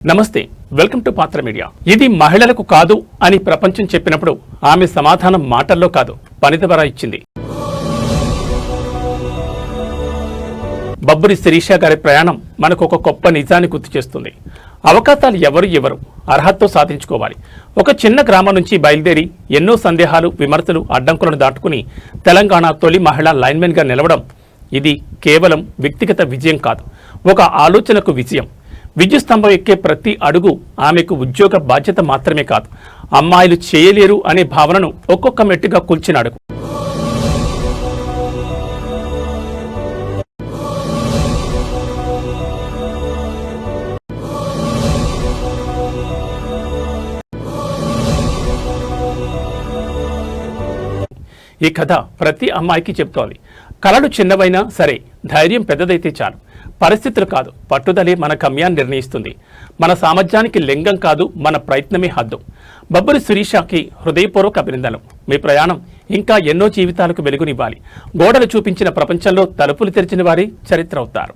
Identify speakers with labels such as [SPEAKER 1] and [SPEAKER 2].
[SPEAKER 1] నమస్తే, welcome to పాత్ర media. ఇది మహిళలకు కాదు అని ప్రపంచం చెప్పినప్పుడు ఆమె సమాధానం మాటల్లో కాదు, పని ద్వారా ఇచ్చింది. బబ్బురి శిరీష గారి ప్రయాణం మనకు ఒక గొప్ప నిజాన్ని గుర్తు చేస్తుంది. అవకాశాలు ఎవరు అర్హతతో సాధించుకోవాలి. ఒక చిన్న గ్రామం నుంచి బయలుదేరి ఎన్నో సందేహాలు, విమర్శలు, అడ్డంకులను దాటుకుని తెలంగాణ తొలి మహిళా లైన్మెన్గా నిలవడం, ఇది కేవలం వ్యక్తిగత విజయం కాదు, ఒక ఆలోచనకు విజయం. విద్యుత్ స్తంభం ఎక్కే ప్రతి అడుగు ఆమెకు ఉద్యోగ బాధ్యత మాత్రమే కాదు, అమ్మాయిలు చేయలేరు అనే భావనను ఒక్కొక్క మెట్టుగా కూల్చిన అడుగు. ఈ కథ ప్రతి అమ్మాయికి చెప్తోంది. కలలు చిన్నవైనా సరే, ధైర్యం పెద్దదైతే చాలు. పరిస్థితులు కాదు, పట్టుదలే మన గమ్యాన్ని నిర్ణయిస్తుంది. మన సామర్థ్యానికి లింగం కాదు, మన ప్రయత్నమే హద్దు. బబ్బురి శిరీషకి హృదయపూర్వక అభినందనలు. మీ ప్రయాణం ఇంకా ఎన్నో జీవితాలకు వెలుగునివ్వాలి. గోడలు చూపించిన ప్రపంచంలో తలుపులు తెరిచిన వారి చరిత్ర అవుతారు.